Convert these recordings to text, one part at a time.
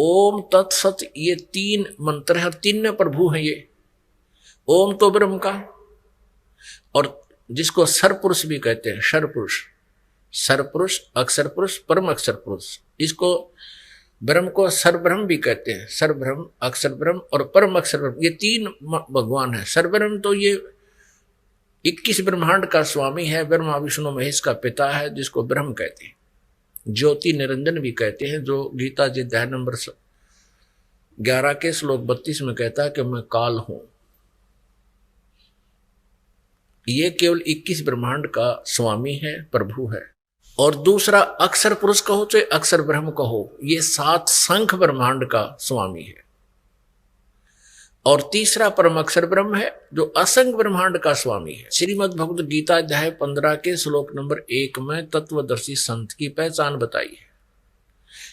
ओम तत्सत ये 3 मंत्र है, 3 में प्रभु हैं ये। ओम तो ब्रह्म का, और जिसको सरपुरुष भी कहते हैं, सरपुरुष, सरपुरुष, अक्षर पुरुष, परम अक्षर पुरुष, इसको ब्रह्म को सरब्रह्म भी कहते हैं। सरब्रह्म, अक्षर ब्रह्म और परम अक्षर ब्रह्म, ये 3 भगवान है। सरब्रह्म तो ये 21 ब्रह्मांड का स्वामी है, ब्रह्मा विष्णु महेश का पिता है, जिसको ब्रह्म कहते हैं। ज्योति निरंजन भी कहते हैं, जो गीता जी अध्याय नंबर 11 के श्लोक 32 में कहता है कि मैं काल हूं। ये केवल 21 ब्रह्मांड का स्वामी है, प्रभु है। और दूसरा अक्षर पुरुष कहो चाहे अक्षर ब्रह्म कहो, ये 7 शंख ब्रह्मांड का स्वामी है। और तीसरा परम अक्षर ब्रह्म है, जो असंख्य ब्रह्मांड का स्वामी है। श्रीमद् भगवद गीता अध्याय 15 के श्लोक नंबर 1 में तत्वदर्शी संत की पहचान बताई है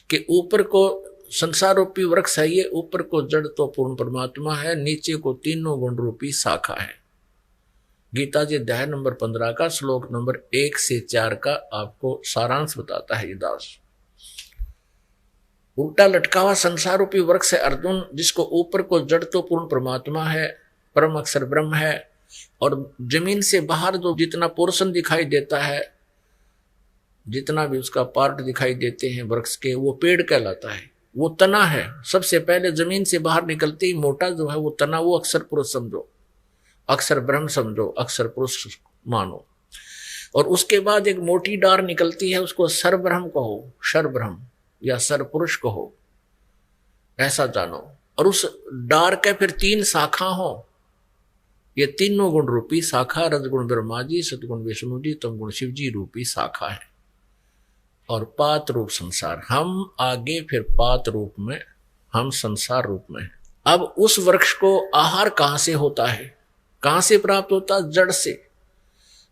कि ऊपर को संसार रूपी वृक्ष है, ये ऊपर को जड़ तो पूर्ण परमात्मा है, नीचे को तीनों गुण रूपी शाखा है। गीता जी अध्याय नंबर 15 का श्लोक नंबर 1 से 4 का आपको सारांश बताता है ये दास। उल्टा लटका हुआ संसार रूपी वृक्ष है अर्जुन, जिसको ऊपर को जड़ तो पूर्ण परमात्मा है, परम अक्षर ब्रह्म है, और जमीन से बाहर जो जितना पोर्शन दिखाई देता है, जितना भी उसका पार्ट दिखाई देते हैं वृक्ष के, वो पेड़ कहलाता है। वो तना है। सबसे पहले जमीन से बाहर निकलते ही मोटा जो है वो तना, वो अक्षर पुरुष समझो, अक्षर ब्रह्म समझो, अक्षर पुरुष मानो। और उसके बाद एक मोटी डार निकलती है, उसको सरब्रह्म कहो, सरब्रह्म या सरपुरुष कहो, ऐसा जानो। और उस डार के फिर 3 शाखा हो, ये तीनों गुण रूपी शाखा, रजगुण ब्रह्मा जी, सतगुण विष्णु जी, तमगुण शिव जी रूपी शाखा है। और पात रूप संसार, हम आगे फिर पात रूप में, हम संसार रूप में। अब उस वृक्ष को आहार कहां से होता है, कहां से प्राप्त होता है? जड़ से।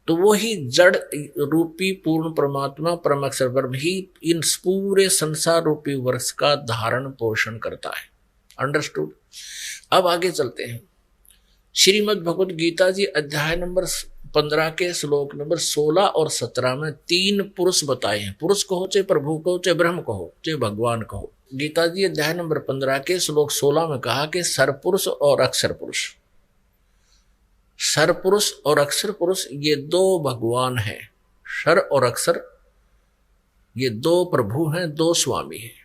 तो वही जड़ रूपी पूर्ण परमात्मा परम अक्षर ब्रह्म ही इन पूरे संसार रूपी वृक्ष का धारण पोषण करता है। अंडरस्टूड? अब आगे चलते हैं। श्रीमद् भगवद गीता जी अध्याय नंबर 15 के श्लोक नंबर 16 और 17 में 3 पुरुष बताए हैं। पुरुष कहो चाहे प्रभु कहो चाहे ब्रह्म कहो चाहे भगवान कहो। गीता जी अध्याय नंबर 15 के श्लोक 16 में कहा कि सरपुरुष और अक्षर पुरुष, सरपुरुष और अक्षर पुरुष ये 2 भगवान हैं। सर और अक्षर ये 2 प्रभु हैं, 2 स्वामी हैं।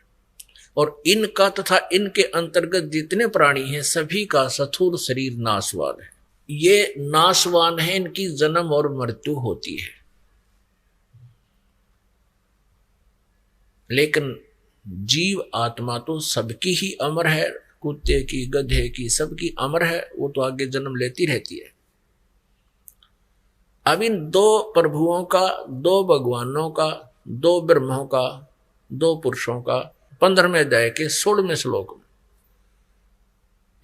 और इनका तथा इनके अंतर्गत जितने प्राणी हैं सभी का स्थूल शरीर नाशवान है। ये नाशवान है, इनकी जन्म और मृत्यु होती है। लेकिन जीव आत्मा तो सबकी ही अमर है, कुत्ते की, गधे की, सबकी अमर है, वो तो आगे जन्म लेती रहती है। अब इन 2 प्रभुओं का, 2 भगवानों का, 2 ब्रह्मों का, 2 पुरुषों का 15वें अध्याय के 16वें श्लोक में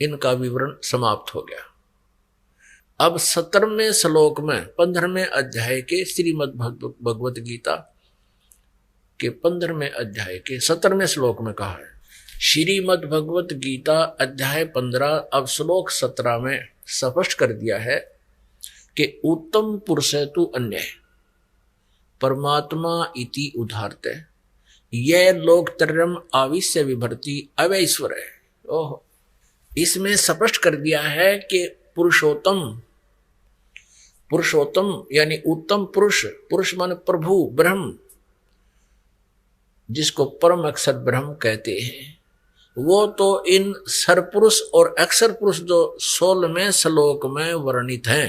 इनका विवरण समाप्त हो गया। अब 17वें श्लोक में 15वें अध्याय के श्रीमद् भगवद गीता के 15वें अध्याय के 17वें श्लोक में कहा है। श्रीमद् भगवद गीता अध्याय 15 अब श्लोक 17 में स्पष्ट कर दिया है कि उत्तम पुरुष तु अन्य परमात्मा इति उदाहरते यह लोकत्रयम् आविश्य विभर्ति अवैश्वर है। ओह, इसमें स्पष्ट कर दिया है कि पुरुषोत्तम, पुरुषोत्तम यानी उत्तम पुरुष, पुरुष माने प्रभु ब्रह्म, जिसको परम अक्षर ब्रह्म कहते हैं, वो तो इन सरपुरुष और अक्षर पुरुष जो 16वें श्लोक में वर्णित हैं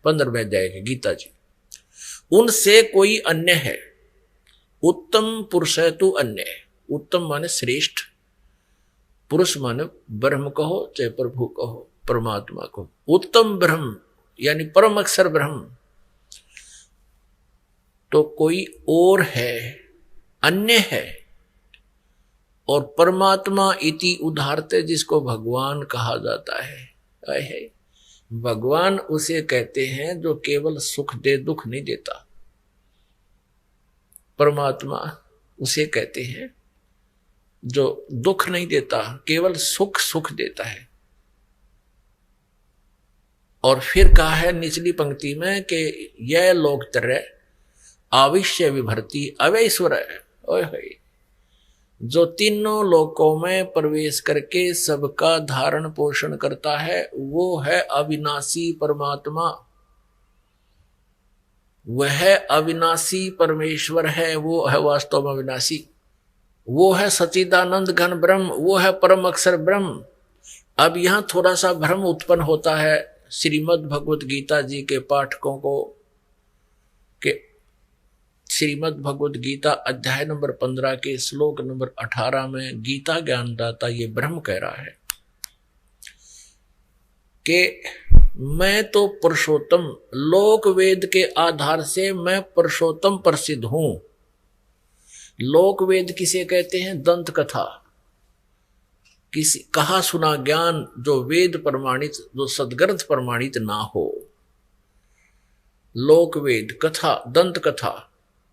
15वें अध्याय के गीता जी, उनसे कोई अन्य है। उत्तम पुरुष है तू अन्य। उत्तम माने श्रेष्ठ, पुरुष माने ब्रह्म कहो चाहे प्रभु कहो, परमात्मा को उत्तम ब्रह्म यानी परम अक्षर ब्रह्म तो कोई और है, अन्य है। और परमात्मा इति उदाहरते जिसको भगवान कहा जाता है, भगवान उसे कहते हैं जो केवल सुख दे, दुख नहीं देता। परमात्मा उसे कहते हैं जो दुख नहीं देता, केवल सुख सुख देता है। और फिर कहा है निचली पंक्ति में कि यह लोकत्रय आविश्य विभर्ति अवैश्वर है। जो तीनों लोकों में प्रवेश करके सबका धारण पोषण करता है, वो है अविनाशी परमात्मा। वह अविनाशी परमेश्वर है, वो है वास्तव में अविनाशी। वो है सच्चिदानंद घन ब्रह्म, वो है परम अक्षर ब्रह्म। अब यहां थोड़ा सा भ्रम उत्पन्न होता है श्रीमद् भगवत गीता जी के पाठकों को कि श्रीमद् भगवत गीता अध्याय नंबर 15 के श्लोक नंबर 18 में गीता ज्ञानदाता ये ब्रह्म कह रहा है कि मैं तो पुरुषोत्तम, लोक वेद के आधार से मैं पुरुषोत्तम प्रसिद्ध हूं। लोक वेद किसे कहते हैं? दंत कथा, किसी कहा सुना ज्ञान जो वेद प्रमाणित, जो सदग्रंथ प्रमाणित ना हो। लोक वेद, कथा, दंत कथा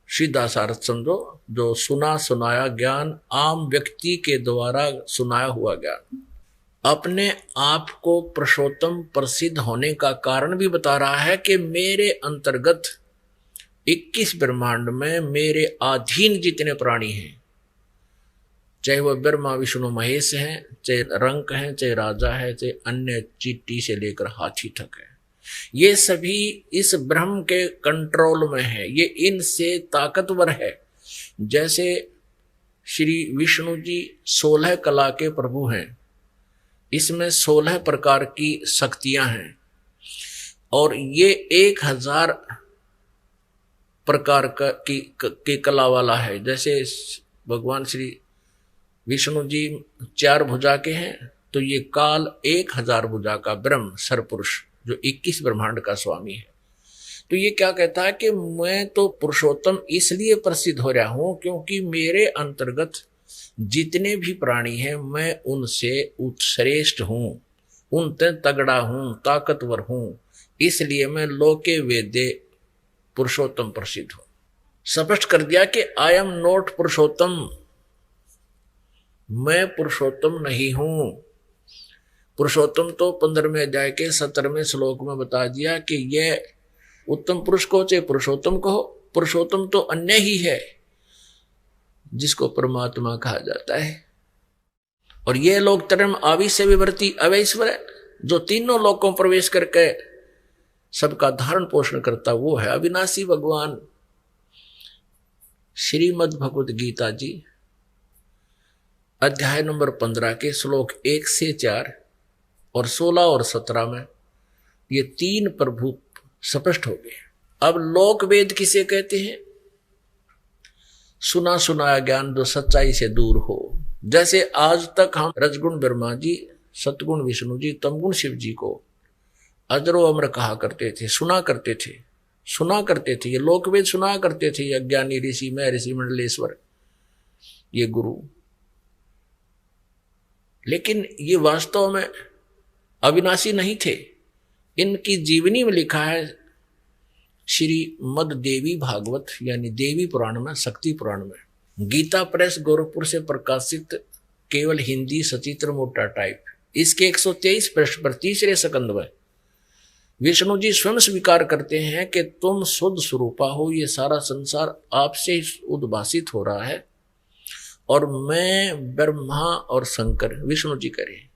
सीधा सारथ समझो, जो सुना सुनाया ज्ञान, आम व्यक्ति के द्वारा सुनाया हुआ ज्ञान। अपने आप को पुरुषोत्तम प्रसिद्ध होने का कारण भी बता रहा है कि मेरे अंतर्गत 21 ब्रह्मांड में मेरे अधीन जितने प्राणी हैं, चाहे वह ब्रह्मा विष्णु महेश हैं, चाहे रंक हैं, चाहे राजा है, चाहे अन्य चींटी से लेकर हाथी तक है, ये सभी इस ब्रह्म के कंट्रोल में है। ये इनसे ताकतवर है। जैसे श्री विष्णु जी 16 कला के प्रभु हैं, इसमें 16 प्रकार की शक्तियां हैं और ये 1000 प्रकार की कला वाला है। जैसे भगवान श्री विष्णु जी 4 भुजा के हैं, तो ये काल 1000 भुजा का ब्रह्म सरपुरुष जो 21 ब्रह्मांड का स्वामी है। तो ये क्या कहता है कि मैं तो पुरुषोत्तम इसलिए प्रसिद्ध हो रहा हूं क्योंकि मेरे अंतर्गत जितने भी प्राणी हैं मैं उनसे उत्श्रेष्ठ हूं, उनसे तगड़ा हूं, ताकतवर हूं, इसलिए मैं लोके वेदे पुरुषोत्तम प्रसिद्ध हूं। स्पष्ट कर दिया कि आई एम नॉट पुरुषोत्तम, मैं पुरुषोत्तम नहीं हूं। पुरुषोत्तम तो 15वें अध्याय के 17वें श्लोक में बता दिया कि यह उत्तम पुरुष को चाहे पुरुषोत्तम कहो, पुरुषोत्तम तो अन्य ही है जिसको परमात्मा कहा जाता है। और यह लोक धर्म आविश्य विवर्ती अवैश्वर है, जो तीनों लोकों प्रवेश करके सबका धारण पोषण करता, वो है अविनाशी भगवान। श्रीमद् भगवत गीता जी अध्याय नंबर 15 के श्लोक 1 से 4 और 16 और 17 में ये 3 प्रभु स्पष्ट हो गए। अब लोक वेद किसे कहते हैं? सुना सुनाया ज्ञान जो सच्चाई से दूर हो। जैसे आज तक हम रजगुण ब्रह्मा जी, सतगुण विष्णु जी, तमगुण शिव जी को अजरो अमर कहा करते थे, सुना करते थे। ये लोक वेद सुना करते थे, ये अज्ञानी ऋषि, मैं ऋषि मंडलेश्वर, ये गुरु। लेकिन ये वास्तव में अविनाशी नहीं थे। इनकी जीवनी में लिखा है श्री मद देवी भागवत यानी देवी पुराण में, शक्ति पुराण में, गीता प्रेस गोरखपुर से प्रकाशित केवल हिंदी सचित्र मोटा टाइप, इसके 123 पृष्ठ पर 3रे स्कंद में विष्णु जी स्वयं स्वीकार करते हैं कि तुम शुद्ध स्वरूपा हो, ये सारा संसार आपसे ही उद्भासित हो रहा है और मैं ब्रह्मा और शंकर, विष्णु जी करें,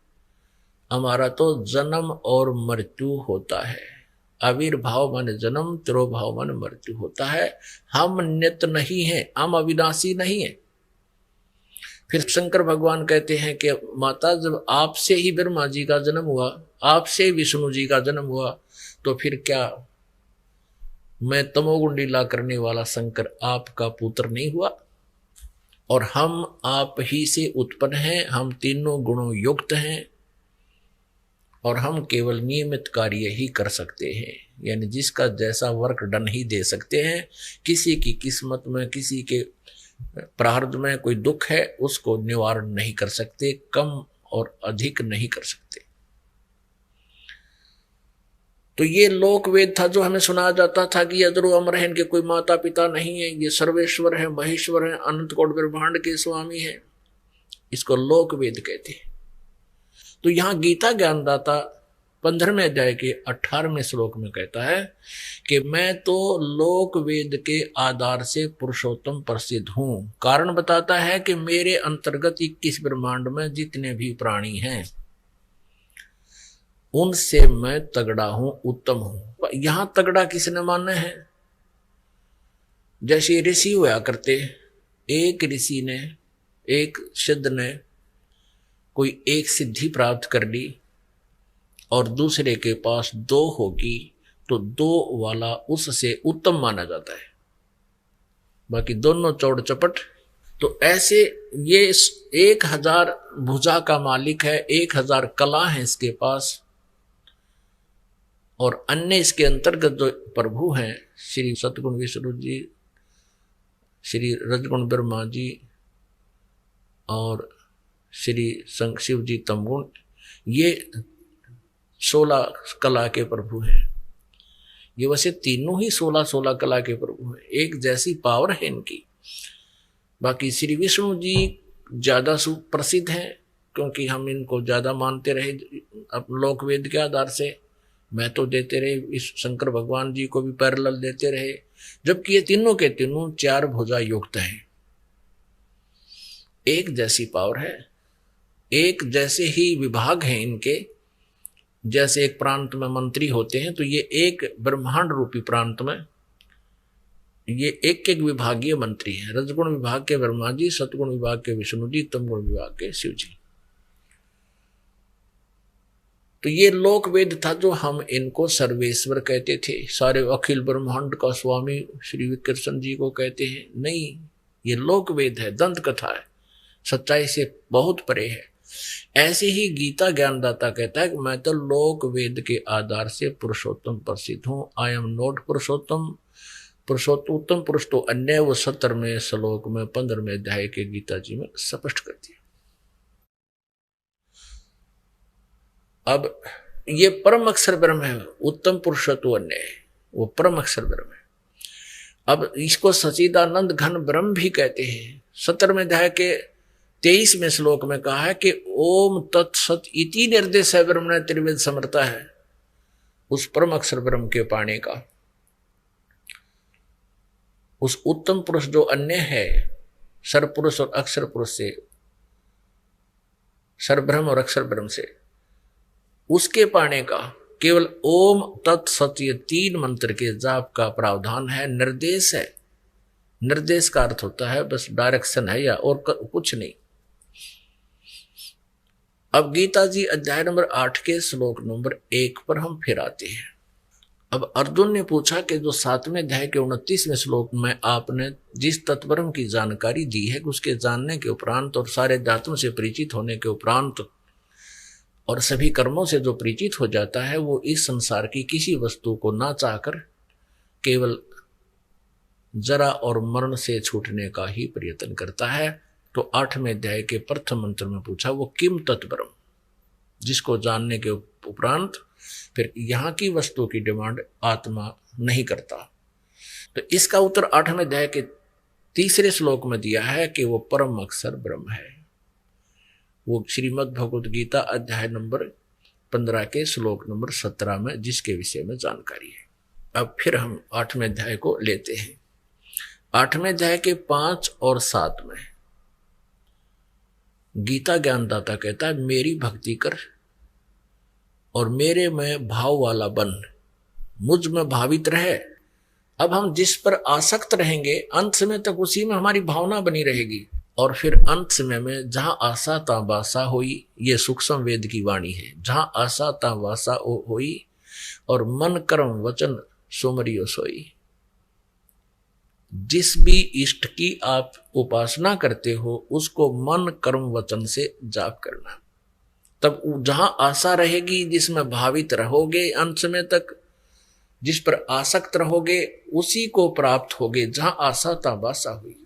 हमारा तो जन्म और मृत्यु होता है। आविर्भाव माने जन्म, तिरोभाव माने मृत्यु होता है। हम नित्य नहीं हैं, हम अविनाशी नहीं हैं। फिर शंकर भगवान कहते हैं कि माता, जब आपसे ही ब्रह्मा जी का जन्म हुआ, आपसे विष्णु जी का जन्म हुआ, तो फिर क्या मैं तमोगुण लीला करने वाला शंकर आपका पुत्र नहीं हुआ? और हम आप ही से उत्पन्न हैं, हम तीनों गुणों युक्त हैं और हम केवल नियमित कार्य ही कर सकते हैं, यानी जिसका जैसा वर्क डन ही दे सकते हैं। किसी की किस्मत में, किसी के प्रारब्ध में कोई दुख है, उसको निवारण नहीं कर सकते, कम और अधिक नहीं कर सकते। तो ये लोक वेद था जो हमें सुनाया जाता था कि अजरो अमर है, इनके कोई माता पिता नहीं है, ये सर्वेश्वर है, महेश्वर है, अनंत कोट ब्रह्मांड के स्वामी है। इसको लोक वेद कहते हैं। तो यहां गीता ज्ञानदाता 15वें अध्याय के 18वें श्लोक में कहता है कि मैं तो लोक वेद के आधार से पुरुषोत्तम प्रसिद्ध हूं। कारण बताता है कि मेरे अंतर्गत 21 ब्रह्मांड में जितने भी प्राणी हैं उनसे मैं तगड़ा हूं, उत्तम हूं। यहां तगड़ा किसने माना है? जैसे ऋषि हुआ करते, एक ऋषि ने, एक सिद्ध ने कोई एक सिद्धि प्राप्त कर ली और दूसरे के पास 2 होगी तो 2 वाला उससे उत्तम माना जाता है, बाकी दोनों चौड़ चपट। तो ऐसे ये 1000 भुजा का मालिक है, 1000 कला है इसके पास, और अन्य इसके अंतर्गत जो प्रभु हैं श्री सतगुण विष्णु जी, श्री रजगुण ब्रह्मा जी और श्री शिव जी तमगुण, ये 16 कला के प्रभु हैं। ये वैसे तीनों ही 16 कला के प्रभु हैं, एक जैसी पावर है इनकी। बाकी श्री विष्णु जी ज्यादा सुप्रसिद्ध हैं क्योंकि हम इनको ज्यादा मानते रहे लोक वेद के आधार से। मैं तो देते रहे, इस शंकर भगवान जी को भी पैरेलल देते रहे, जबकि ये तीनों के तीनों 4 भुजा युक्त हैं, एक जैसी पावर है, एक जैसे ही विभाग हैं इनके। जैसे एक प्रांत में मंत्री होते हैं तो ये एक ब्रह्मांड रूपी प्रांत में ये एक एक विभागीय मंत्री हैं। रजगुण विभाग के ब्रह्मा जी, सतगुण विभाग के विष्णु जी, तमगुण विभाग के शिव जी। तो ये लोक वेद था जो हम इनको सर्वेश्वर कहते थे, सारे अखिल ब्रह्मांड का स्वामी श्री विकृष्ण जी को कहते हैं। नहीं, ये लोक वेद है, दंत कथा है, सच्चाई से बहुत परे है। ऐसे ही गीता ज्ञानदाता कहता है कि मैं तो लोक वेद के आधार से पुरुषोत्तम प्रसिद्ध हूं। आई एम नॉट पुरुषोत्तम, पुरुषोत्तम पुरुष तो अन्य, वो 17वें श्लोक में 15वें अध्याय के गीता जी में स्पष्ट कर दिया। अब ये परम अक्षर ब्रह्म है, उत्तम पुरुषत्व अन्य है, वो परम अक्षर ब्रह्म है। अब इसको सच्चिदानंद घन ब्रह्म भी कहते हैं। 17वें अध्याय के 23वें श्लोक में कहा है कि ओम तत्सत इति निर्देश है ब्रह्म ने त्रिवेद समर्था है, उस परम अक्षर ब्रह्म के पाने का। उस उत्तम पुरुष जो अन्य है, सर्वपुरुष और अक्षर पुरुष से, सर्वब्रह्म और अक्षर ब्रह्म से, उसके पाने का केवल ओम तत्सत ये 3 मंत्र के जाप का प्रावधान है, निर्देश है। निर्देश का अर्थ होता है बस डायरेक्शन है या और कुछ नहीं। अब गीता जी अध्याय नंबर 8 के श्लोक नंबर 1 पर हम फिर आते हैं। अब अर्जुन ने पूछा कि जो 7वें अध्याय के 29वें श्लोक में आपने जिस तत्वरम की जानकारी दी है, उसके जानने के उपरांत और सारे धातुओं से परिचित होने के उपरांत और सभी कर्मों से जो परिचित हो जाता है, वो इस संसार की किसी वस्तु को ना चाहकर केवल जरा और मरण से छूटने का ही प्रयत्न करता है। तो 8वें अध्याय के प्रथम मंत्र में पूछा वो किम तत्परम, जिसको जानने के उपरांत फिर यहाँ की वस्तु की डिमांड आत्मा नहीं करता। तो इसका उत्तर 8वें अध्याय के 3 श्लोक में दिया है कि वो परम अक्षर ब्रह्म है। वो श्रीमद् भगवद गीता अध्याय नंबर 15 के श्लोक नंबर 17 में जिसके विषय में जानकारी है। अब फिर हम 8वें अध्याय को लेते हैं। 8वें अध्याय के 5 और 7 में गीता ज्ञानदाता कहता है मेरी भक्ति कर और मेरे में भाव वाला बन, मुझ में भावित रहे। अब हम जिस पर आसक्त रहेंगे अंत समय तक उसी में हमारी भावना बनी रहेगी, और फिर अंत समय में जहां आशा ता वासा होई, ये सूक्ष्म वेद की वाणी है, जहां आशा ता वासा होई और मन कर्म वचन सुमरियो सोई। जिस भी इष्ट की आप उपासना करते हो उसको मन कर्म वचन से जाप करना, तब जहां आशा रहेगी, जिसमें भावित रहोगे, अंत समय तक जिस पर आसक्त रहोगे उसी को प्राप्त होगे, जहां आशा ता वासा हुई।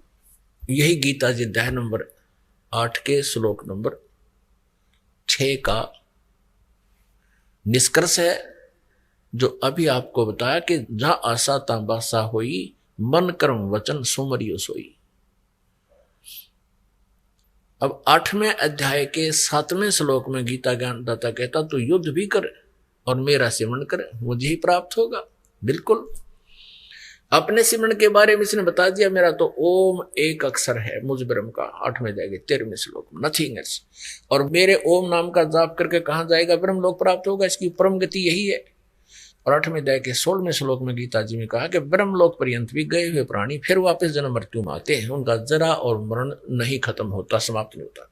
यही गीता जी अध्याय नंबर 8 के श्लोक नंबर 6 का निष्कर्ष है, जो अभी आपको बताया कि जहां आशा ता वासा हुई, मन कर्म वचन सुमरियो सोई। अब 8वें अध्याय के 7वें श्लोक में गीता ज्ञानदाता कहता तो युद्ध भी कर और मेरा सिमरण करे मुझे ही प्राप्त होगा। बिल्कुल अपने सिमरण के बारे में इसने बता दिया, मेरा तो ओम एक अक्षर है मुझ ब्रह्म का, 8वें जाएंगे 13वें श्लोक में, नथिंग एल्स। और मेरे ओम नाम का जाप करके कहाँ जाएगा, ब्रह्म लोक प्राप्त होगा, इसकी परम गति यही है। और 8वें अध्याय के 16वें श्लोक में गीता जी में कहा कि ब्रह्मलोक पर्यंत भी गए हुए प्राणी फिर वापस जन्म मृत्यु में आते हैं, उनका जरा और मरण नहीं खत्म होता, समाप्त नहीं होता।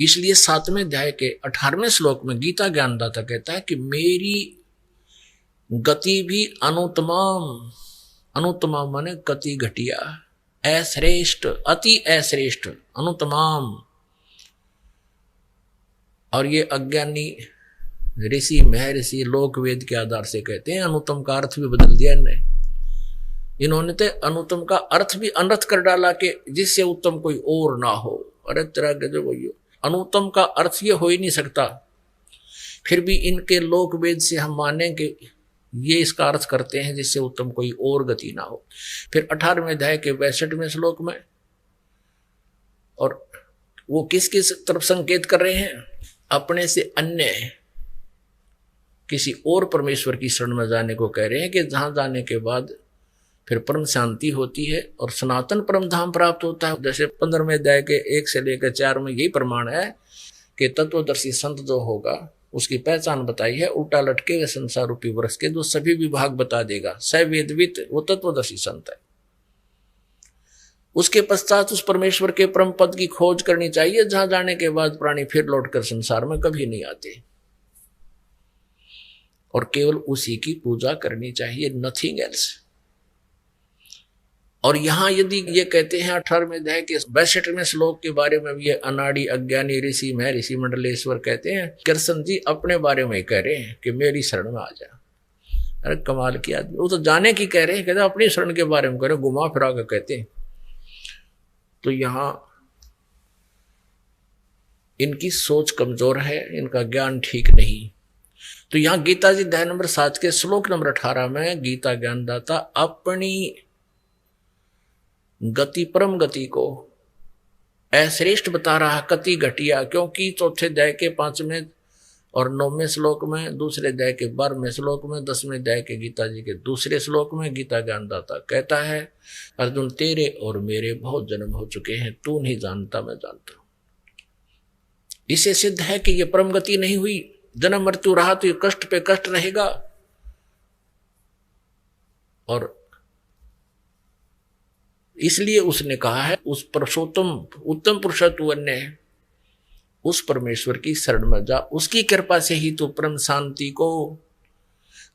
इसलिए 7वें अध्याय के 18वें श्लोक में गीता ज्ञानदाता कहता है कि मेरी गति भी अनुत्तम, अनुत्तम माने गति घटिया, अश्रेष्ठ, अति अश्रेष्ठ, अनुत्तम। और ये अज्ञानी ऋषि महर्षि लोक वेद के आधार से कहते हैं, अनुत्तम का अर्थ भी बदल दिया इन्होंने तो अनुत्तम का अर्थ भी अनर्थ कर डाला कि जिससे उत्तम कोई और ना हो। अरे तेरा गजब हो, अनुत्तम का अर्थ ये हो ही नहीं सकता। फिर भी इनके लोक वेद से हम माने कि ये इसका अर्थ करते हैं जिससे उत्तम कोई और गति ना हो। फिर 18वें अध्याय के 62वें श्लोक में, और वो किस किस तरफ संकेत कर रहे हैं, अपने से अन्य किसी और परमेश्वर की शरण में जाने को कह रहे हैं कि जहां जाने के बाद फिर परम शांति होती है और सनातन परम धाम प्राप्त होता है। जैसे 15वें अध्याय के 1 से लेकर 4 में यही प्रमाण है कि तत्वदर्शी संत जो होगा उसकी पहचान बताई है, उल्टा लटके हुए संसार रूपी वृक्ष के जो सभी विभाग बता देगा, सवेदवित, वो तत्वदर्शी संत है। उसके पश्चात उस परमेश्वर के परम पद की खोज करनी चाहिए, जहां जाने के बाद प्राणी फिर लौटकर संसार में कभी नहीं आते, और केवल उसी की पूजा करनी चाहिए, नथिंग एल्स। और यहां यदि ये कहते हैं 18वें अध्याय के 62वें श्लोक के बारे में भी, ये अनाड़ी अज्ञानी ऋषि महर्षि मंडलेश्वर कहते हैं, कृष्ण जी अपने बारे में कह रहे हैं कि मेरी शरण में आ जा। अरे कमाल की आदमी, वो तो जाने की कह रहे हैं, कहते अपनी शरण के बारे में कह रहे, घुमा फिरा कर कहते हैं। तो यहां इनकी सोच कमजोर है, इनका ज्ञान ठीक नहीं। तो यहां गीता जी अध्याय नंबर 7 के श्लोक नंबर 18 में गीता ज्ञानदाता अपनी गति, परम गति को अश्रेष्ठ बता रहा, कति घटिया, क्योंकि चौथे अध्याय के 5वें और 9वें श्लोक में, दूसरे अध्याय के 12वें श्लोक में, 10वें अध्याय के गीता जी के दूसरे श्लोक में गीता ज्ञानदाता कहता है, अर्जुन तेरे और मेरे बहुत जन्म हो चुके हैं, तू नहीं जानता मैं जानता हूं। इससे सिद्ध है कि यह परम गति नहीं हुई, जन्म मृत्यु रहा तो ये कष्ट पे कष्ट रहेगा। और इसलिए उसने कहा है उस पुरुषोत्तम उत्तम पुरुषत्व अन्य उस परमेश्वर की शरण में जा, उसकी कृपा से ही तो परम शांति को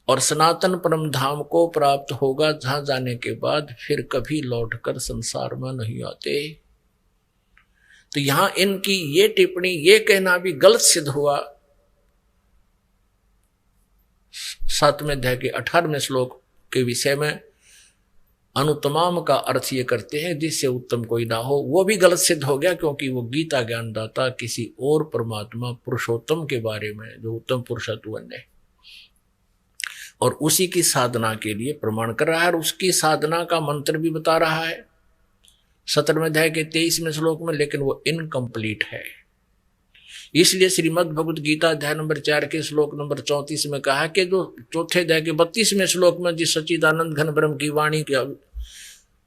और सनातन परम धाम को प्राप्त होगा, जहां जाने के बाद फिर कभी लौटकर संसार में नहीं आते। तो यहां इनकी ये टिप्पणी, ये कहना भी गलत सिद्ध हुआ। 7वें अध्याय के 18वें श्लोक के विषय में अनुत्तम का अर्थ ये करते हैं जिससे उत्तम कोई ना हो, वो भी गलत सिद्ध हो गया, क्योंकि वो गीता ज्ञानदाता किसी और परमात्मा पुरुषोत्तम के बारे में, जो उत्तम पुरुषत्व है, और उसी की साधना के लिए प्रमाण कर रहा है, और उसकी साधना का मंत्र भी बता रहा है 17वें अध्याय के 23वें श्लोक में, लेकिन वो इनकम्प्लीट है। इसलिए श्रीमद् भगवद गीता अध्याय नंबर 4 के श्लोक नंबर 34 में कहा कि जो चौथे अध्याय के 32वें श्लोक में जिस सच्चिदानंद घन ब्रह्म की वाणी की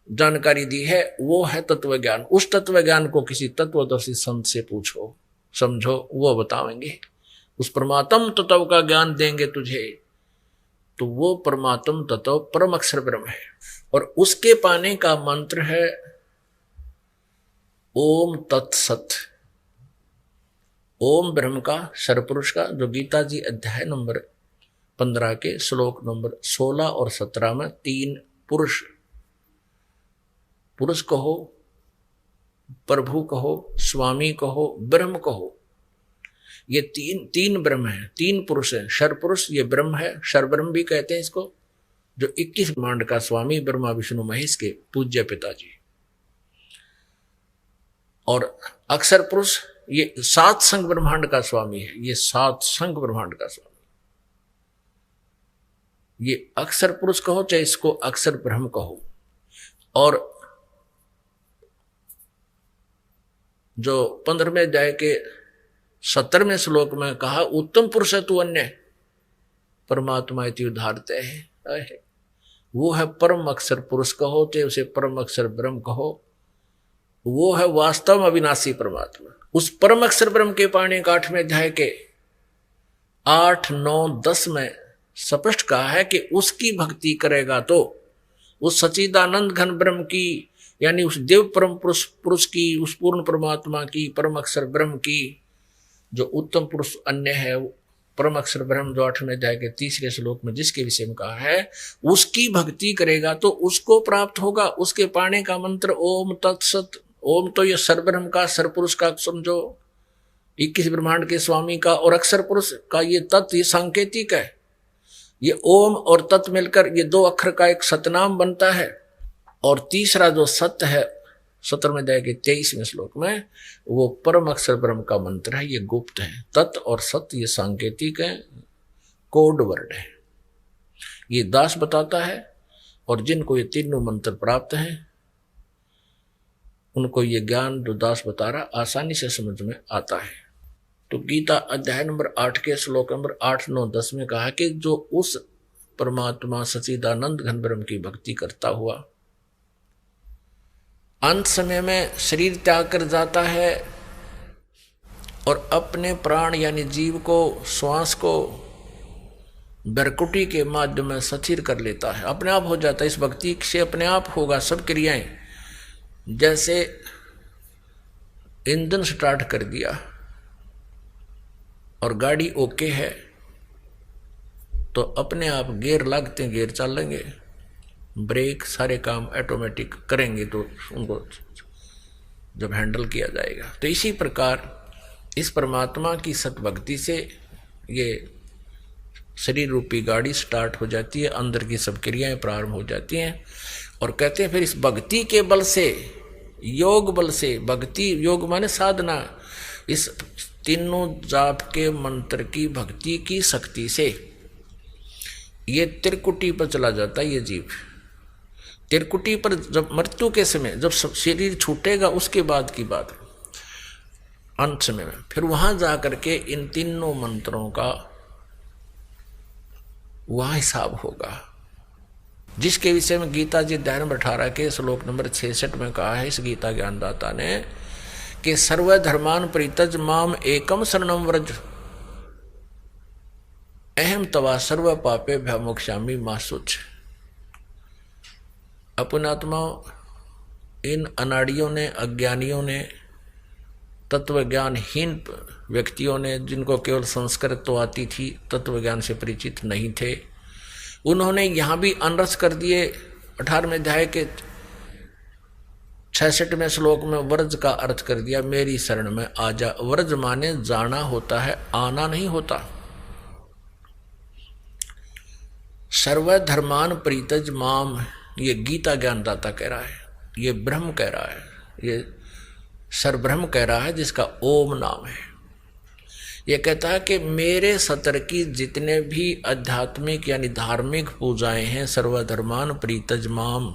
जानकारी दी है, वो है तत्व ज्ञान। उस तत्व ज्ञान को किसी तत्वदर्शी संत से पूछो, समझो, वो बताएंगे, उस परमात्म तत्व का ज्ञान देंगे तुझे। तो वो परमात्म तत्व परम अक्षर ब्रह्म है, और उसके पाने का मंत्र है ओम तत्सत। ओम ब्रह्म का, सरपुरुष का, जो गीता जी अध्याय नंबर 15 के श्लोक नंबर 16 और 17 में 3 पुरुष, पुरुष कहो, प्रभु कहो, स्वामी कहो, ब्रह्म कहो, ये तीन ब्रह्म है, 3 पुरुष है। सरपुरुष ये ब्रह्म है, सरब्रह्म भी कहते हैं इसको, जो 21 ब्रह्मांड का स्वामी, ब्रह्मा विष्णु महेश के पूज्य पिताजी। और अक्षर पुरुष ये 7 संग ब्रह्मांड का स्वामी है, ये 7 संग ब्रह्मांड का स्वामी। ये अक्षर पुरुष कहो चाहे इसको अक्षर ब्रह्म कहो। और जो 15वें अध्याय के 17वें श्लोक में कहा उत्तम पुरुष है तू अन्य परमात्मा इति उदाहरते है। वो है परम अक्षर पुरुष कहो तो उसे परम अक्षर ब्रह्म कहो, वो है वास्तव में अविनाशी परमात्मा। उस परम अक्षर ब्रह्म के पाणी का 8वें अध्याय के 8, 9, 10 में स्पष्ट कहा है कि उसकी भक्ति करेगा तो उस सच्चिदानंद घन ब्रह्म की यानी उस देव परम पुरुष की, उस पूर्ण परमात्मा की, परम अक्षर ब्रह्म की, जो उत्तम पुरुष अन्य है परम अक्षर ब्रह्म, जो 8वें अध्याय के 3रे श्लोक में जिसके विषय में कहा है, उसकी भक्ति करेगा तो उसको प्राप्त होगा। उसके पाने का मंत्र ओम तत्सत। ओम तो ये सर्वब्रह्म का, सरपुरुष का समझो, 21 ब्रह्मांड के स्वामी का, और अक्षर पुरुष का ये तत्, ये सांकेतिक है। ये ओम और तत् मिलकर ये 2 अक्षर का एक सतनाम बनता है। और तीसरा जो सत्य है 17वें अध्याय के 23वें श्लोक में, वो परम अक्षर ब्रह्म का मंत्र है, ये गुप्त है। तत् और सत्य ये सांकेतिक है, कोड वर्ड है, ये दास बताता है। और जिनको ये तीनों मंत्र प्राप्त हैं उनको ये ज्ञान जो दास बता रहा आसानी से समझ में आता है। तो गीता अध्याय नंबर 8 के श्लोक नंबर 8, 9, 10 में कहा कि जो उस परमात्मा सच्चिदानंद घन ब्रह्म की भक्ति करता हुआ अंत समय में शरीर त्याग कर जाता है और अपने प्राण यानी जीव को, श्वास को बरकुटी के माध्यम में स्थिर कर लेता है, अपने आप हो जाता है। इस भक्ति से अपने आप होगा सब क्रियाएं। जैसे इंजन स्टार्ट कर दिया और गाड़ी ओके है तो अपने आप गियर लगते हैं, गियर चलेंगे, ब्रेक सारे काम ऑटोमेटिक करेंगे तो उनको जब हैंडल किया जाएगा। तो इसी प्रकार इस परमात्मा की सतभक्ति से ये शरीर रूपी गाड़ी स्टार्ट हो जाती है, अंदर की सब क्रियाएं प्रारंभ हो जाती हैं। और कहते हैं फिर इस भक्ति के बल से, योग बल से, भक्ति योग माने साधना, इस तीनों जाप के मंत्र की भक्ति की शक्ति से ये त्रिकुटी पर चला जाता है। ये जीव त्रिकुटी पर जब मृत्यु के समय जब शरीर छूटेगा उसके बाद की बात, अंत समय में फिर वहां जाकर के इन तीनों मंत्रों का वहां हिसाब होगा, जिसके विषय में गीता जी अध्याय नंबर 18 के श्लोक नंबर 66 में कहा है इस गीता ज्ञानदाता ने कि सर्वधर्मान परित्यज माम एकम शरणम व्रज अहम तवा सर्व पापे भयमोक्षामि मा शुच। अपनात्मा इन अनाड़ियों ने, अज्ञानियों ने, तत्व ज्ञानहीन व्यक्तियों ने, जिनको केवल संस्कृत तो आती थी, तत्व ज्ञान से परिचित नहीं थे, उन्होंने यहाँ भी अनरस कर दिए। 18वें अध्याय के 66वें श्लोक में व्रज का अर्थ कर दिया, मेरी शरण में आ जा। व्रज माने जाना होता है, आना नहीं होता। सर्वधर्मान परित्यज माम, ये गीता ज्ञानदाता कह रहा है, ये ब्रह्म कह रहा है, ये सरब्रह्म कह रहा है जिसका ओम नाम है। ये कहता है कि मेरे सतर की जितने भी आध्यात्मिक यानी धार्मिक पूजाएं हैं, सर्वधर्मान परित्यज माम,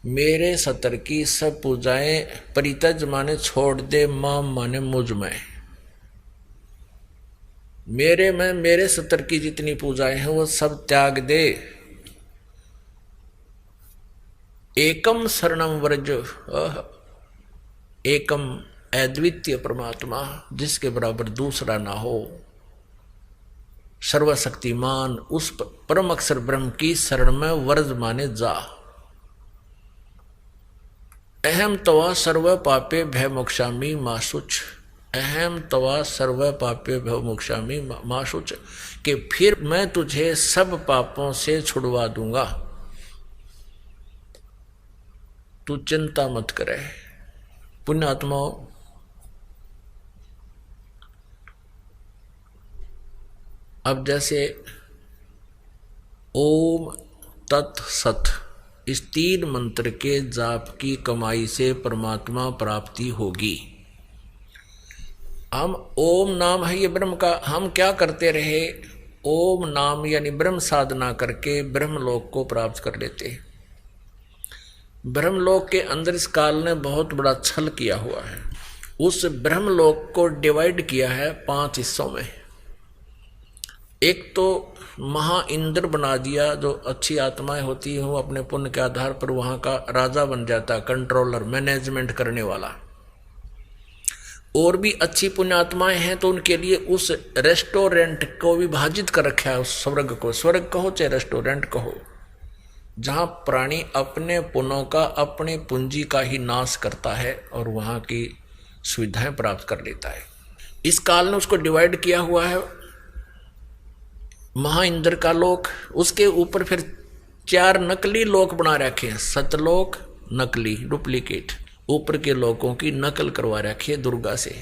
मेरे सतर की सब पूजाएं, परित्यज माने छोड़ दे, माम माने मुझ में, मेरे में मेरे सतर की जितनी पूजाएं हैं वो सब त्याग दे। एकम शरणम व्रज, एकम अद्वितीय परमात्मा जिसके बराबर दूसरा ना हो, सर्वशक्तिमान उस परम अक्षर ब्रह्म की शरण में व्रज माने जा। अहम तवा सर्व पापे भय मोक्षामि मा शुच, अहम तवा सर्व पापे भय मोक्षामि मा शुच, कि फिर मैं तुझे सब पापों से छुड़वा दूंगा, तू चिंता मत करे। पुण्यात्माओं, अब जैसे ओम तत् सत इस 3 मंत्र के जाप की कमाई से परमात्मा प्राप्ति होगी। हम ओम नाम है ये ब्रह्म का, हम क्या करते रहे, ओम नाम यानी ब्रह्म साधना करके ब्रह्मलोक को प्राप्त कर लेते। ब्रह्मलोक के अंदर इस काल ने बहुत बड़ा छल किया हुआ है। उस ब्रह्मलोक को डिवाइड किया है 5 हिस्सों में। एक तो महा इंद्र बना दिया, जो अच्छी आत्माएं होती हैं वो अपने पुण्य के आधार पर वहां का राजा बन जाता, कंट्रोलर, मैनेजमेंट करने वाला। और भी अच्छी पुण्य आत्माएं हैं तो उनके लिए उस रेस्टोरेंट को विभाजित कर रखा है, उस स्वर्ग को। स्वर्ग कहो चाहे रेस्टोरेंट कहो, जहां प्राणी अपने पुण्यों का, अपनी पूंजी का ही नाश करता है और वहां की सुविधाएं प्राप्त कर लेता है। इस काल ने उसको डिवाइड किया हुआ है। महा इंद्र का लोक, उसके ऊपर फिर 4 नकली लोक बना रखे हैं। सतलोक नकली, डुप्लीकेट, ऊपर के लोकों की नकल करवा रखी है दुर्गा से,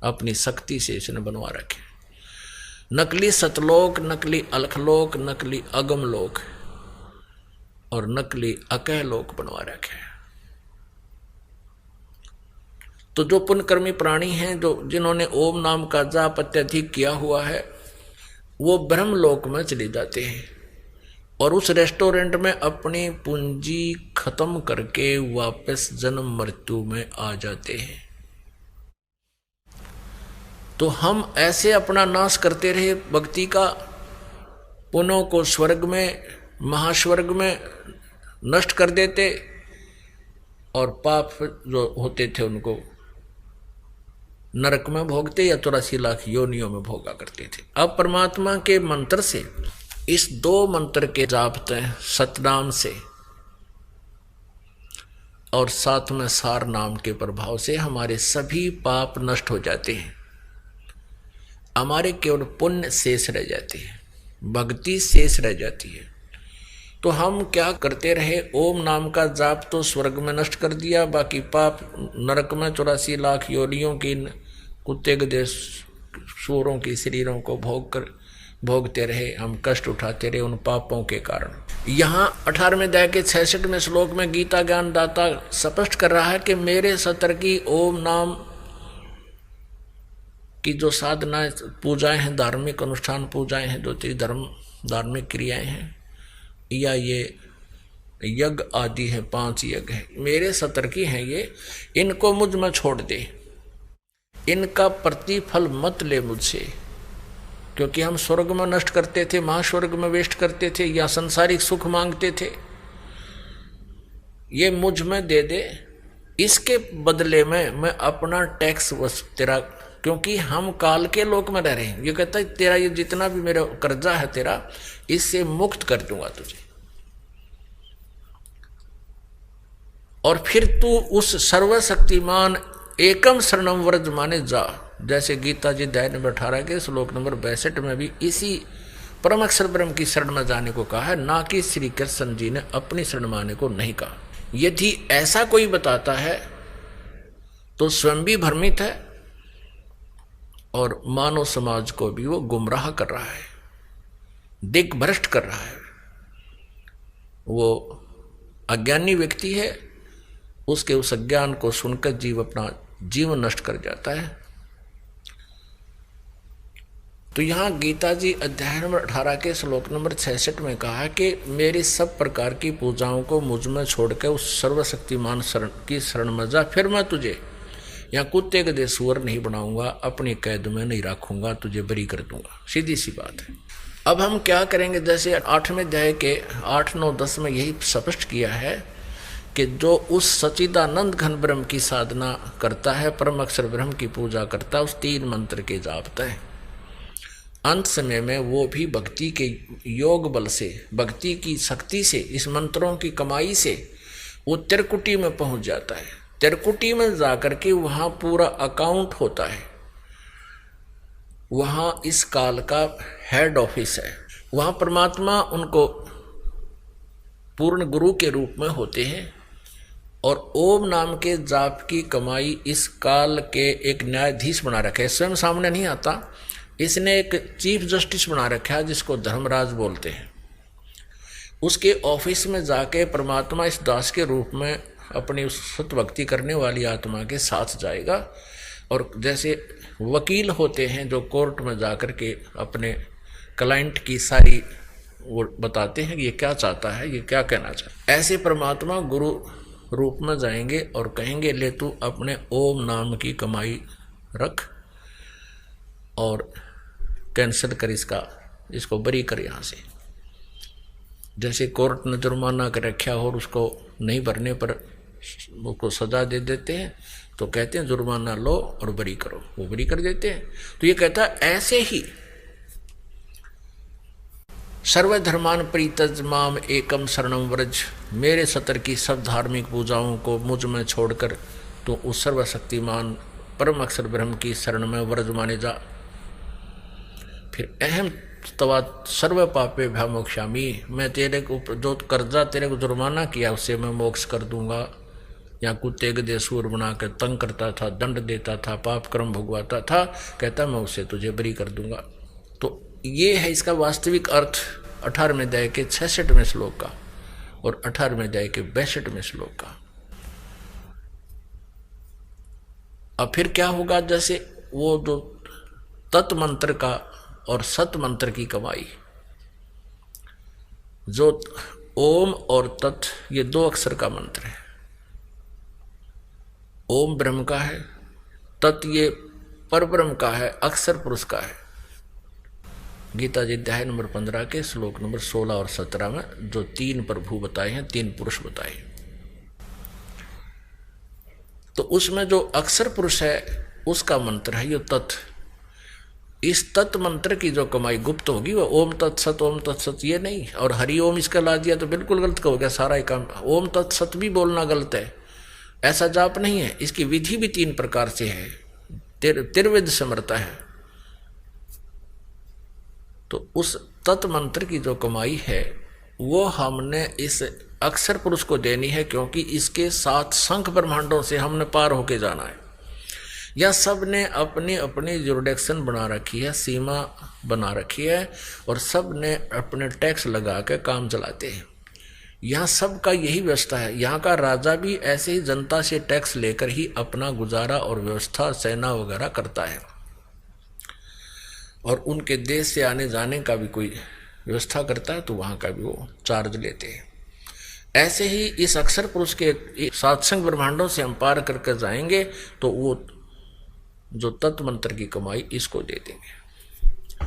अपनी शक्ति से इसने बनवा रखे। नकली सतलोक, नकली अलखलोक, नकली अगमलोक और नकली अकहलोक बनवा रखे हैं। तो जो पुण्यकर्मी प्राणी हैं, जो जिन्होंने ओम नाम का जाप अत्यधिक किया हुआ है, वो ब्रह्मलोक में चले जाते हैं और उस रेस्टोरेंट में अपनी पूंजी खत्म करके वापस जन्म मृत्यु में आ जाते हैं। तो हम ऐसे अपना नाश करते रहे भक्ति का, पुण्यों को स्वर्ग में, महास्वर्ग में नष्ट कर देते और पाप जो होते थे उनको नरक में भोगते या 84 लाख योनियों में भोगा करते थे। अब परमात्मा के मंत्र से, इस 2 मंत्र के जापते सतनाम से और साथ में सार नाम के प्रभाव से हमारे सभी पाप नष्ट हो जाते हैं। हमारे केवल पुण्य शेष रह जाते हैं, भक्ति शेष रह जाती है। तो हम क्या करते रहे, ओम नाम का जाप तो स्वर्ग में नष्ट कर दिया, बाकी पाप नरक में 84 लाख योनियों की, कुत्ते गधे सूरों की शरीरों को भोगते रहे, हम कष्ट उठाते रहे उन पापों के कारण। यहाँ 18वें अध्याय के 66वें श्लोक में गीता ज्ञान दाता स्पष्ट कर रहा है कि मेरे सतर की ओम नाम की जो साधना पूजाएं हैं, धार्मिक अनुष्ठान पूजाएं हैं, जो तेरी धर्म धार्मिक क्रियाएं हैं, या ये यज्ञ आदि है, 5 यज्ञ है, मेरे सतर की हैं ये, इनको मुझ में छोड़ दे, इनका प्रतिफल मत ले मुझसे। क्योंकि हम स्वर्ग में नष्ट करते थे, महास्वर्ग में वेस्ट करते थे या संसारिक सुख मांगते थे, ये मुझ में दे दे, इसके बदले में मैं अपना टैक्स तेरा, क्योंकि हम काल के लोक में रह रहे हैं, ये कहता है तेरा ये जितना भी मेरा कर्जा है तेरा, इससे मुक्त कर दूंगा तुझे। और फिर तू उस सर्वशक्तिमान एकम शरणम व्रज माने जा, जैसे गीता जी अध्याय नंबर 18 के श्लोक नंबर 62 में भी इसी परम अक्षर ब्रह्म की शरण में जाने को कहा है, ना कि श्री कृष्ण जी ने अपनी शरण में आने को नहीं कहा। यदि ऐसा कोई बताता है तो स्वयं भी भ्रमित है और मानव समाज को भी वो गुमराह कर रहा है, दिग्भ्रष्ट कर रहा है। वो अज्ञानी व्यक्ति है, उसके उस अज्ञान को सुनकर जीव अपना जीवन नष्ट कर जाता है। तो यहाँ गीता जी अध्याय नंबर 18 के श्लोक नंबर 66 में कहा कि मेरी सब प्रकार की पूजाओं को मुझ में छोड़कर उस सर्वशक्तिमान शरण की शरण में जा, फिर मैं तुझे यहाँ कुत्ते गधे सुअर नहीं बनाऊंगा, अपनी कैद में नहीं रखूंगा, तुझे बरी कर दूंगा। सीधी सी बात है। अब हम क्या करेंगे, जैसे 8वें अध्याय के 8, 9, 10 में यही स्पष्ट किया है कि जो उस सच्चिदानंद घन ब्रह्म की साधना करता है, परम अक्षर ब्रह्म की पूजा करता है, उस 3 मंत्र के जापता है, अंत समय में वो भी भक्ति के योग बल से, भक्ति की शक्ति से, इस मंत्रों की कमाई से वो त्रिकुटी में पहुंच जाता है। त्रिकुटी में जाकर के वहाँ पूरा अकाउंट होता है, वहाँ इस काल का हेड ऑफिस है, वहाँ परमात्मा उनको पूर्ण गुरु के रूप में होते हैं और ओम नाम के जाप की कमाई इस काल के एक न्यायाधीश बना रखे है। स्वयं सामने नहीं आता, इसने एक चीफ जस्टिस बना रखा है जिसको धर्मराज बोलते हैं। उसके ऑफिस में जाके परमात्मा इस दास के रूप में अपनी सत भक्ति करने वाली आत्मा के साथ जाएगा और जैसे वकील होते हैं जो कोर्ट में जाकर के अपने क्लाइंट की सारी वो बताते हैं कि ये क्या चाहता है, ये क्या कहना चाहता है, ऐसे परमात्मा गुरु रूप में जाएंगे और कहेंगे ले तू अपने ओम नाम की कमाई रख और कैंसिल कर इसको बरी कर यहाँ से। जैसे कोर्ट ने जुर्माना कर रखा हो और उसको नहीं भरने पर उसको सजा दे देते हैं, तो कहते हैं जुर्माना लो और बरी करो, वो बरी कर देते हैं। तो ये कहता है ऐसे ही सर्वधर्मान परित्यज माम एकम शरणम व्रज, मेरे सतर की सब धार्मिक पूजाओं को मुझ में छोड़कर तो उस सर्वशक्तिमान परम अक्षर ब्रह्म की शरण में व्रज माने जा। फिर अहम तवा सर्व पापे भय मोक्षामी, मैं तेरे को जो कर्जा तेरे को जुर्माना किया उससे मैं मोक्ष कर दूंगा। या कुत्ते गधे सूर बना कर तंग करता था, दंड देता था, पाप कर्म भुगवाता था, कहता मैं उससे तुझे बरी कर दूंगा। तो ये है इसका वास्तविक अर्थ 18वें अध्याय के 66वें श्लोक का और 18वें अध्याय के 62वें श्लोक का। अब फिर क्या होगा, जैसे वो जो तत् मंत्र का और सत मंत्र की कमाई, जो ओम और तत् ये 2 अक्षर का मंत्र है। ओम ब्रह्म का है, तत् ये पर ब्रह्म का है, अक्षर पुरुष का है। गीता जी अध्याय नंबर 15 के श्लोक नंबर 16 और 17 में जो 3 प्रभु बताए हैं, 3 पुरुष बताए हैं, तो उसमें जो अक्षर पुरुष है उसका मंत्र है ये तत्। इस तत् मंत्र की जो कमाई गुप्त होगी वो ओम तत्सत ओम तत्सत ये नहीं, और हरि ओम इसका ला दिया तो बिल्कुल गलत हो गया सारा ही काम। ओम तत्सत भी बोलना गलत है, ऐसा जाप नहीं है। इसकी विधि भी 3 प्रकार से है, त्रिविध समर्था है। तो उस तत् मंत्र की जो कमाई है वो हमने इस अक्षर पुरुष को देनी है, क्योंकि इसके 7 शंख ब्रह्मांडों से हमने पार होके जाना है। या सब ने अपनी अपनी जुरिडिक्शन बना रखी है, सीमा बना रखी है, और सब ने अपने टैक्स लगा के काम चलाते हैं। यहाँ सबका यही व्यवस्था है। यहाँ का राजा भी ऐसे ही जनता से टैक्स लेकर ही अपना गुजारा और व्यवस्था सेना वगैरह करता है, और उनके देश से आने जाने का भी कोई व्यवस्था करता है तो वहाँ का भी वो चार्ज लेते हैं। ऐसे ही इस अक्षर पुरुष के 7 शंख ब्रह्मांडों से हम पार करके जाएंगे तो वो जो तत्व मंत्र की कमाई इसको दे देंगे।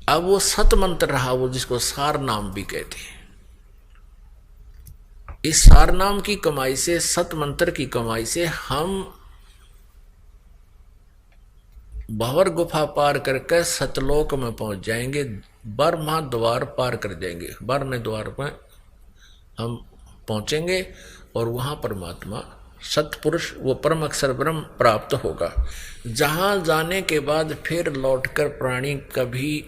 अब वो सत मंत्र रहा, वो जिसको सार नाम भी कहते हैं। इस सार नाम की कमाई से, सत मंत्र की कमाई से हम भंवर गुफा पार करके सतलोक में पहुंच जाएंगे, ब्रह्मा द्वार पार कर जाएंगे, ब्रह्म द्वार में हम पहुंचेंगे और वहां परमात्मा सतपुरुष वो परम अक्षर ब्रह्म प्राप्त होगा, जहां जाने के बाद फिर लौटकर प्राणी कभी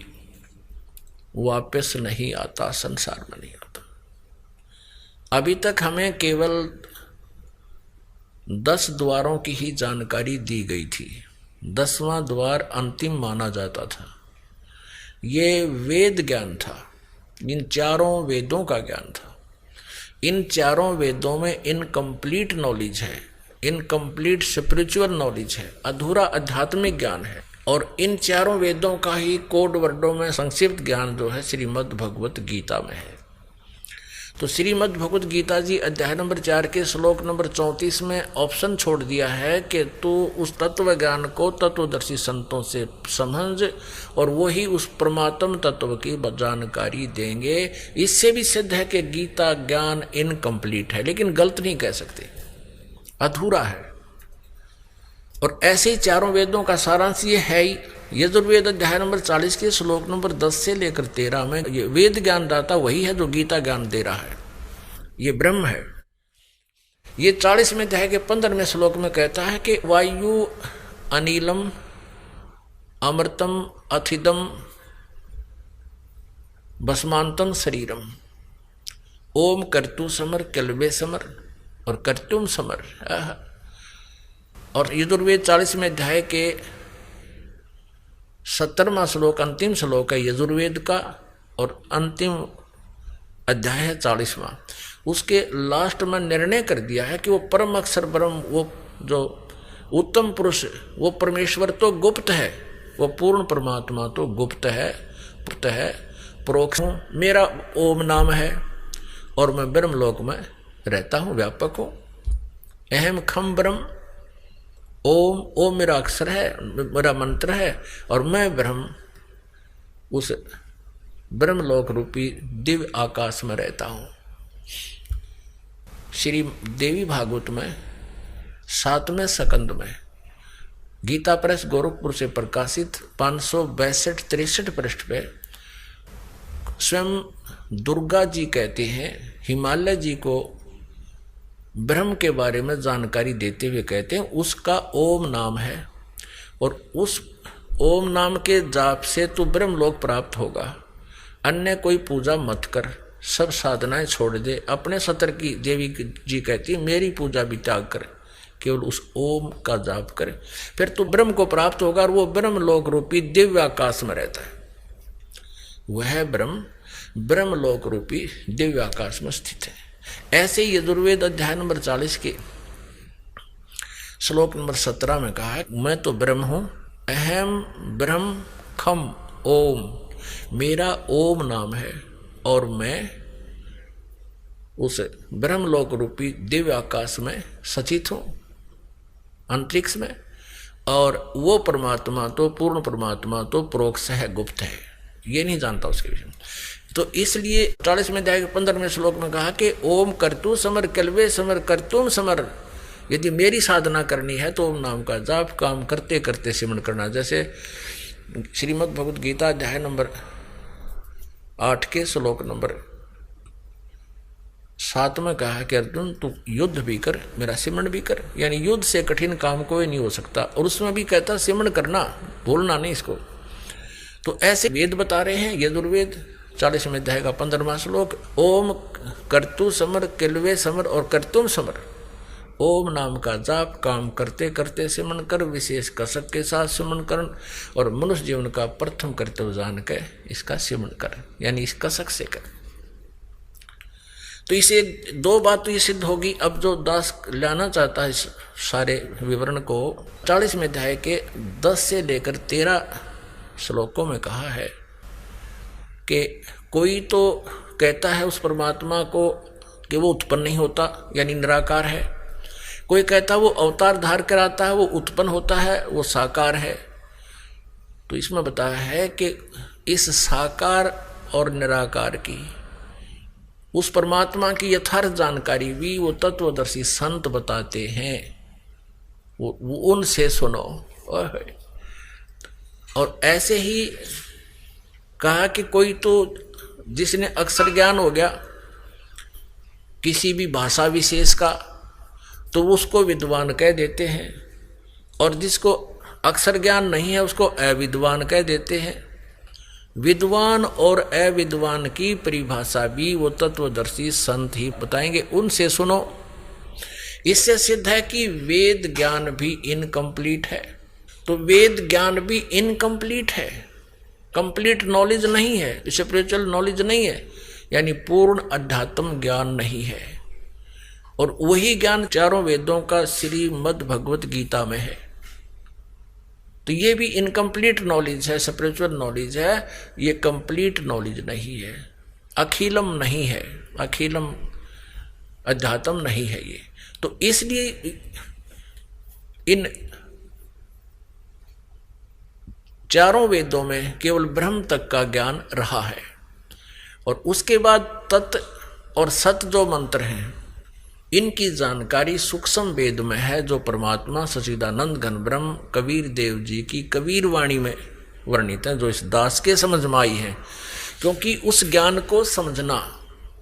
वापस नहीं आता, संसार में नहीं आता। अभी तक हमें केवल 10 द्वारों की ही जानकारी दी गई थी। 10वां द्वार अंतिम माना जाता था। ये वेद ज्ञान था, इन 4 वेदों का ज्ञान था। इन 4 वेदों में इनकम्प्लीट नॉलेज है, इनकम्प्लीट स्पिरिचुअल नॉलेज है, अधूरा आध्यात्मिक ज्ञान है। और इन 4 वेदों का ही कोड वर्डों में संक्षिप्त ज्ञान जो है श्रीमद् भगवत गीता में है। तो श्रीमद् भगवत गीता जी अध्याय नंबर 4 के श्लोक नंबर 34 में ऑप्शन छोड़ दिया है कि तू उस तत्व ज्ञान को तत्वदर्शी संतों से समझ और वो ही उस परमात्म तत्व की जानकारी देंगे। इससे भी सिद्ध है कि गीता ज्ञान इनकम्प्लीट है, लेकिन गलत नहीं कह सकते, अधूरा है। और ऐसे ही 4 वेदों का सारांश ये है ही। यजुर्वेद अध्याय नंबर 40 के श्लोक नंबर 10 से लेकर 13 में ये वेद ज्ञान दाता वही है जो गीता ज्ञान दे रहा है, ये ब्रह्म है। ये 40वें अध्याय के 15वें श्लोक में कहता है कि वायु अनिलम अमृतम अथिदम भस्मांतम शरीरम ओम कर्तु समर कल्वे समर और कर्तुम समर। और यजुर्वेद 40वें अध्याय के 17वां श्लोक अंतिम श्लोक है यजुर्वेद का, और अंतिम अध्याय है 40वां। उसके लास्ट में निर्णय कर दिया है कि वो परम अक्षर ब्रह्म, वो जो उत्तम पुरुष, वो परमेश्वर तो गुप्त है, वो पूर्ण परमात्मा तो गुप्त है, प्रोक्ष हूँ, मेरा ओम नाम है और मैं ब्रह्मलोक में रहता हूँ, व्यापक हूँ। अहम खम ब्रह्म, ओम, ओम मेरा अक्षर है, मेरा मंत्र है, और मैं ब्रह्म उस ब्रह्मलोक रूपी दिव्य आकाश में रहता हूं। श्री देवी भागवत में 7वें स्कंद में गीता प्रेस गोरखपुर से प्रकाशित 562-63 पृष्ठ पे स्वयं दुर्गा जी कहते हैं, हिमालय जी को ब्रह्म के बारे में जानकारी देते हुए कहते हैं उसका ओम नाम है, और उस ओम नाम के जाप से तू ब्रह्मलोक प्राप्त होगा। अन्य कोई पूजा मत कर, सब साधनाएं छोड़ दे। अपने सतर की देवी जी कहती है मेरी पूजा भी त्याग कर, केवल उस ओम का जाप करे, फिर तू ब्रह्म को प्राप्त होगा, और वो ब्रह्मलोक रूपी दिव्य आकाश में रहता है। वह ब्रह्म ब्रह्मलोक रूपी दिव्य आकाश में स्थित है। ऐसे ही यजुर्वेद अध्याय नंबर 40 के श्लोक नंबर 17 में कहा है, मैं तो ब्रह्म हूं, अहम ब्रह्म खम ओम, मेरा ओम नाम है, और मैं उस ब्रह्मलोक रूपी दिव्य आकाश में सचित हूं, अंतरिक्ष में। और वो परमात्मा तो, पूर्ण परमात्मा तो प्रोक्ष है, गुप्त है, ये नहीं जानता उसके विषय में। तो इसलिए 40वें अध्याय के 15वें श्लोक में कहा कि ओम करतु समर कल्वे समर करतुम समर, यदि मेरी साधना करनी है तो ओम नाम का जाप काम करते करते सिमरण करना। जैसे श्रीमद् भगवद गीता अध्याय नंबर 8 के श्लोक नंबर 7 में कहा कि अर्जुन तू युद्ध भी कर, मेरा सिमरण भी कर, यानी युद्ध से कठिन काम कोई नहीं हो सकता। और उसमें भी कहता सिमरण करना, भूलना नहीं इसको। तो ऐसे वेद बता रहे हैं, यजुर्वेद 40वें अध्याय का 15वां श्लोक, ओम कर्तु समर किलवे समर और कर्तुम समर, ओम नाम का जाप काम करते करते सिमरण कर, विशेष कसक के साथ सिमरण कर, और मनुष्य जीवन का प्रथम कर्तव्य जान के इसका सिमरण कर, यानी इस कसक से कर। तो इसे दो बात तो ये सिद्ध होगी। अब जो दास लाना चाहता है इस सारे विवरण को, 40वें अध्याय के 10 से लेकर 13 श्लोकों में कहा है कि कोई तो कहता है उस परमात्मा को कि वो उत्पन्न नहीं होता, यानी निराकार है। कोई कहता है वो अवतार धार कर आता है, वो उत्पन्न होता है, वो साकार है। तो इसमें बताया है कि इस साकार और निराकार की, उस परमात्मा की यथार्थ जानकारी भी वो तत्वदर्शी संत बताते हैं, वो उनसे सुनो। और ऐसे ही कहा कि कोई तो जिसने अक्षर ज्ञान हो गया किसी भी भाषा विशेष का, तो उसको विद्वान कह देते हैं, और जिसको अक्षर ज्ञान नहीं है उसको अविद्वान कह देते हैं। विद्वान और अविद्वान की परिभाषा भी वो तत्वदर्शी संत ही बताएंगे, उनसे सुनो। इससे सिद्ध है कि वेद ज्ञान भी इनकम्प्लीट है। तो वेद ज्ञान भी इनकम्प्लीट है, कंप्लीट नॉलेज नहीं है, स्पिरिचुअल नॉलेज नहीं है, यानी पूर्ण अध्यात्म ज्ञान नहीं है। और वही ज्ञान चारों वेदों का श्रीमद् भगवत गीता में है। तो ये भी इनकम्प्लीट नॉलेज है, स्पिरिचुअल नॉलेज है, ये कंप्लीट नॉलेज नहीं है, अखिलम नहीं है, अखिलम अध्यात्म नहीं है ये। तो इसलिए इन चारों वेदों में केवल ब्रह्म तक का ज्ञान रहा है, और उसके बाद तत् और सत जो मंत्र हैं इनकी जानकारी सूक्ष्म वेद में है, जो परमात्मा सच्चिदानंद घन ब्रह्म कबीर देव जी की कबीर वाणी में वर्णित है, जो इस दास के समझ में आई है। क्योंकि उस ज्ञान को समझना,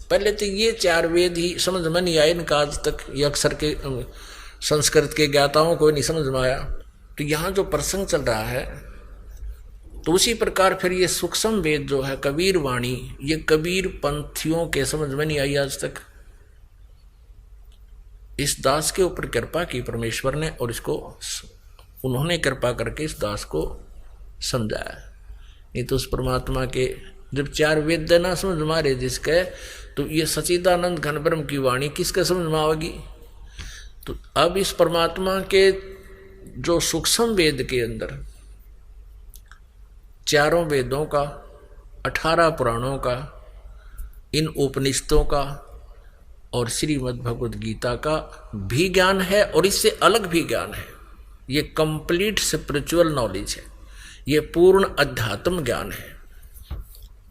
पहले तो ये 4 वेद ही समझ में नहीं आए, इनका आज तक ये अक्षर के संस्कृत के ज्ञाताओं को नहीं समझ में आया। तो यहाँ जो प्रसंग चल रहा है, तो उसी प्रकार फिर ये सूक्ष्म वेद जो है कबीर वाणी, ये कबीर पंथियों के समझ में नहीं आई आज तक। इस दास के ऊपर कृपा की परमेश्वर ने, और इसको उन्होंने कृपा करके इस दास को समझाया। नहीं तो उस परमात्मा के जब 4 वेद ना समझ मारे जिसके, तो ये सच्चिदानंद घन ब्रह्म की वाणी किसके समझ में आवेगी। तो अब इस परमात्मा के जो सूक्ष्म वेद के अंदर 4 वेदों का, 18 पुराणों का, इन उपनिषदों का और श्रीमद् भगवद गीता का भी ज्ञान है और इससे अलग भी ज्ञान है। ये कंप्लीट स्पिरिचुअल नॉलेज है, ये पूर्ण अध्यात्म ज्ञान है।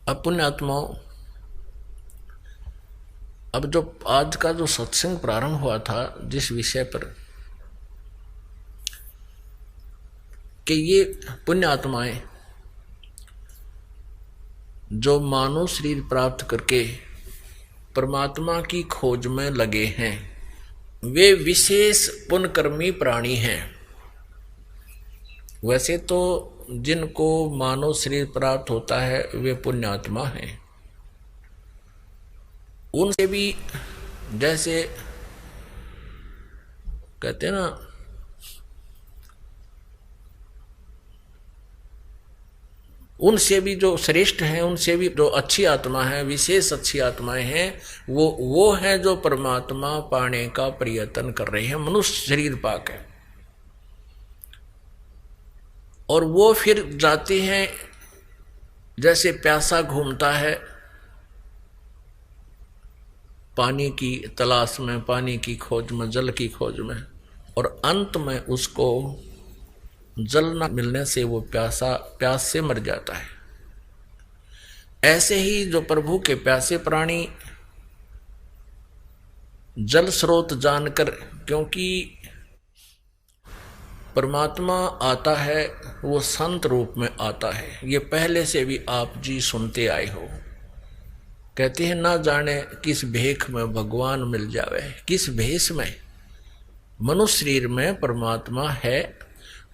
अब पुण्यात्माओं, अब जो आज का जो सत्संग प्रारंभ हुआ था जिस विषय पर कि ये पुण्यात्माएं जो मानव शरीर प्राप्त करके परमात्मा की खोज में लगे हैं, वे विशेष पुण्यकर्मी प्राणी हैं। वैसे तो जिनको मानव शरीर प्राप्त होता है वे पुण्यात्मा हैं। उनसे भी जैसे कहते हैं ना, उनसे भी जो श्रेष्ठ हैं, उनसे भी जो अच्छी आत्मा है, विशेष अच्छी आत्माएं हैं, वो हैं जो परमात्मा पाने का प्रयत्न कर रहे हैं, मनुष्य शरीर पाकर। और वो फिर जाते हैं जैसे प्यासा घूमता है पानी की तलाश में, पानी की खोज में, जल की खोज में, और अंत में उसको जल न मिलने से वो प्यास से मर जाता है। ऐसे ही जो प्रभु के प्यासे प्राणी जल स्रोत जानकर, क्योंकि परमात्मा आता है वो संत रूप में आता है, ये पहले से भी आप जी सुनते आए हो। कहते हैं ना जाने किस भेख में भगवान मिल जावे, किस भेष में। मनुष्य शरीर में परमात्मा है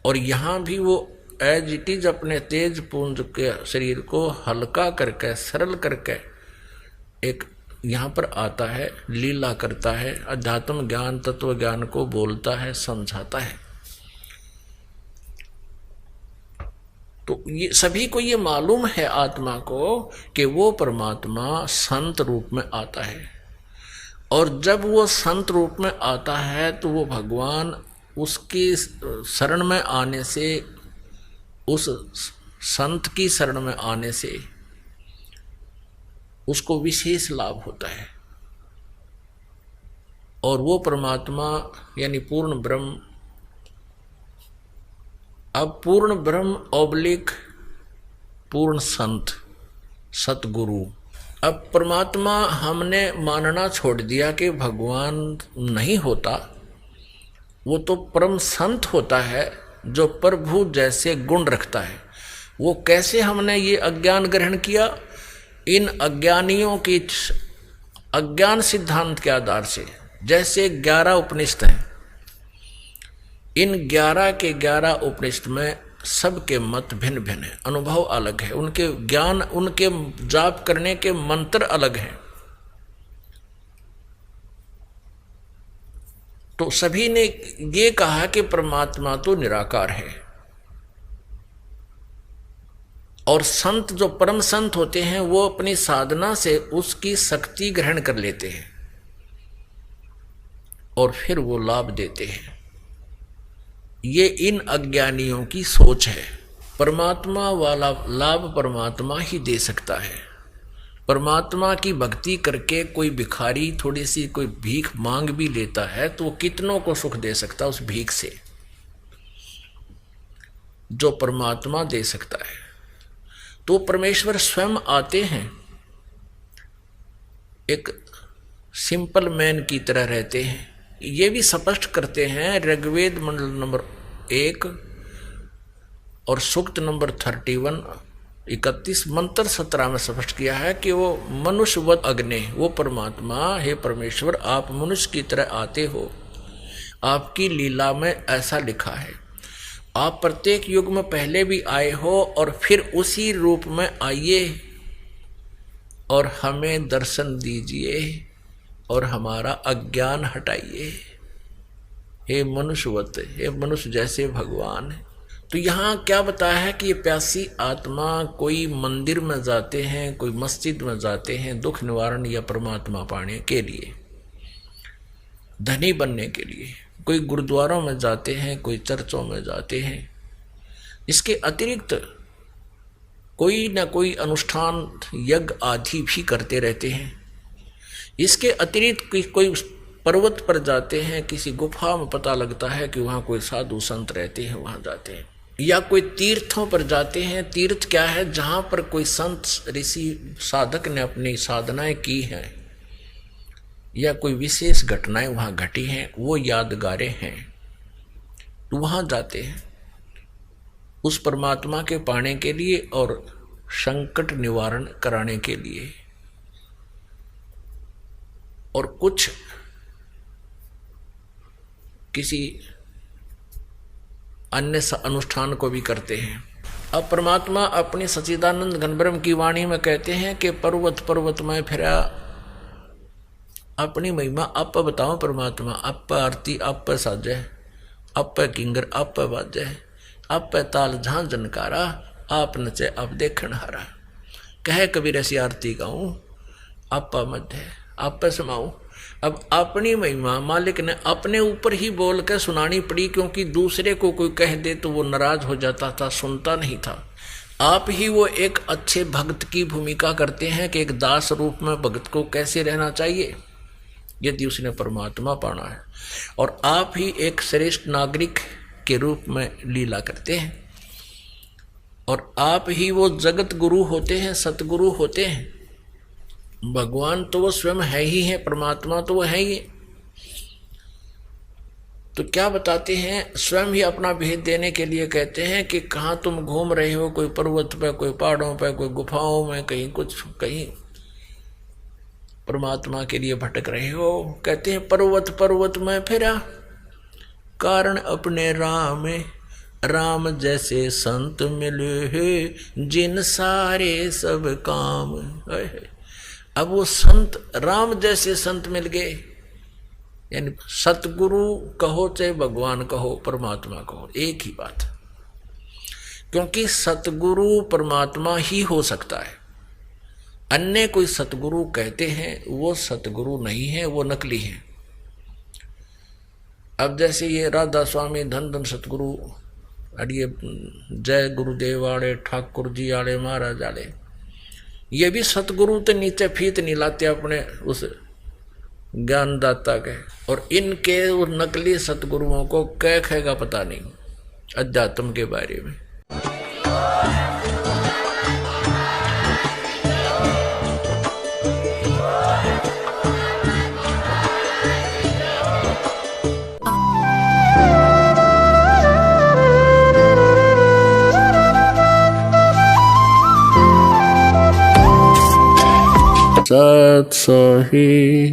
और यहाँ भी वो एज इट इज अपने तेज पुंज के शरीर को हल्का करके, सरल करके एक यहाँ पर आता है, लीला करता है, अध्यात्म ज्ञान, तत्व ज्ञान को बोलता है, समझाता है। तो ये सभी को ये मालूम है आत्मा को कि वो परमात्मा संत रूप में आता है, और जब वो संत रूप में आता है तो वो भगवान उसकी शरण में आने से, उस संत की शरण में आने से उसको विशेष लाभ होता है। और वो परमात्मा यानी पूर्ण ब्रह्म, अब पूर्ण ब्रह्म ऑब्लिक पूर्ण संत सतगुरु। अब परमात्मा हमने मानना छोड़ दिया कि भगवान नहीं होता, वो तो परम संत होता है जो प्रभु जैसे गुण रखता है। वो कैसे हमने ये अज्ञान ग्रहण किया? इन अज्ञानियों की अज्ञान सिद्धांत के आधार से। जैसे 11 उपनिषद हैं, इन 11 के 11 उपनिषद में सबके मत भिन्न भिन्न है, अनुभव अलग है, उनके ज्ञान, उनके जाप करने के मंत्र अलग हैं। तो सभी ने ये कहा कि परमात्मा तो निराकार है, और संत जो परम संत होते हैं वो अपनी साधना से उसकी शक्ति ग्रहण कर लेते हैं और फिर वो लाभ देते हैं। ये इन अज्ञानियों की सोच है। परमात्मा वाला लाभ परमात्मा ही दे सकता है। परमात्मा की भक्ति करके कोई भिखारी थोड़ी सी कोई भीख मांग भी लेता है तो वो कितनों को सुख दे सकता है उस भीख से, जो परमात्मा दे सकता है। तो परमेश्वर स्वयं आते हैं, एक सिंपल मैन की तरह रहते हैं। ये भी स्पष्ट करते हैं ऋग्वेद मंडल नंबर 1 और सूक्त नंबर 31 मंत्र 17 में स्पष्ट किया है कि वो मनुष्यवत अग्नि, वो परमात्मा, हे परमेश्वर आप मनुष्य की तरह आते हो, आपकी लीला में ऐसा लिखा है। आप प्रत्येक युग में पहले भी आए हो और फिर उसी रूप में आइए और हमें दर्शन दीजिए और हमारा अज्ञान हटाइए, हे मनुष्यवत, हे मनुष्य जैसे भगवान है। तो यहाँ क्या बताया है कि ये प्यासी आत्मा कोई मंदिर में जाते हैं, कोई मस्जिद में जाते हैं दुख निवारण या परमात्मा पाने के लिए, धनी बनने के लिए, कोई गुरुद्वारों में जाते हैं, कोई चर्चों में जाते हैं। इसके अतिरिक्त कोई ना कोई अनुष्ठान यज्ञ आदि भी करते रहते हैं। इसके अतिरिक्त कोई पर्वत पर जाते हैं, किसी गुफा में पता लगता है कि वहाँ कोई साधु संत रहते हैं, वहाँ जाते हैं, या कोई तीर्थों पर जाते हैं। तीर्थ क्या है? जहाँ पर कोई संत ऋषि साधक ने अपनी साधनाएं की हैं या कोई विशेष घटनाएं वहाँ घटी हैं, वो यादगारें हैं, तो वहाँ जाते हैं उस परमात्मा के पाने के लिए और संकट निवारण कराने के लिए। और कुछ किसी अन्य अनुष्ठान को भी करते हैं। अब परमात्मा अपनी सच्चिदानंद घनब्रह्म की वाणी में कहते हैं कि पर्वत पर्वत में फिरा, अपनी महिमा आप बताओ परमात्मा, आप आरती आप साजे, आप किंगर आप बाजे, आप ताल जहां जनकारा, आप नचे आप देखण हारा। कहे कबीर ऐसी आरती गाऊं, आप मध्य आप समाऊं। अब अपनी महिमा मालिक ने अपने ऊपर ही बोल कर सुनानी पड़ी, क्योंकि दूसरे को कोई कह दे तो वो नाराज हो जाता था, सुनता नहीं था। आप ही वो एक अच्छे भक्त की भूमिका करते हैं कि एक दास रूप में भक्त को कैसे रहना चाहिए यदि उसने परमात्मा पाना है, और आप ही एक श्रेष्ठ नागरिक के रूप में लीला करते हैं, और आप ही वो जगत गुरु होते हैं, सतगुरु होते हैं। भगवान तो वो स्वयं है ही है, परमात्मा तो वो है ही। तो क्या बताते हैं? स्वयं ही अपना भेद देने के लिए कहते हैं कि कहाँ तुम घूम रहे हो, कोई पर्वत पे, कोई पहाड़ों पे, कोई गुफाओं में, कहीं कुछ, कहीं परमात्मा के लिए भटक रहे हो। कहते हैं पर्वत पर्वत में फिरा, कारण अपने राम, राम जैसे संत मिले हैं, जिन सारे सब काम। अब वो संत, राम जैसे संत मिल गए, यानी सतगुरु कहो चाहे भगवान कहो, परमात्मा कहो, एक ही बात। क्योंकि सतगुरु परमात्मा ही हो सकता है, अन्य कोई सतगुरु कहते हैं वो सतगुरु नहीं है, वो नकली है। अब जैसे ये राधा स्वामी धन धन सतगुरु, अड़िए जय गुरुदेव आड़े, ठाकुर जी आड़े, महाराज आड़े, ये भी सतगुरु तो नीचे फीत नहीं लाते अपने उस ज्ञानदाता के, और इनके उस नकली सतगुरुओं को क्या कहेगा पता नहीं अध्यात्म के बारे में। सत सोही।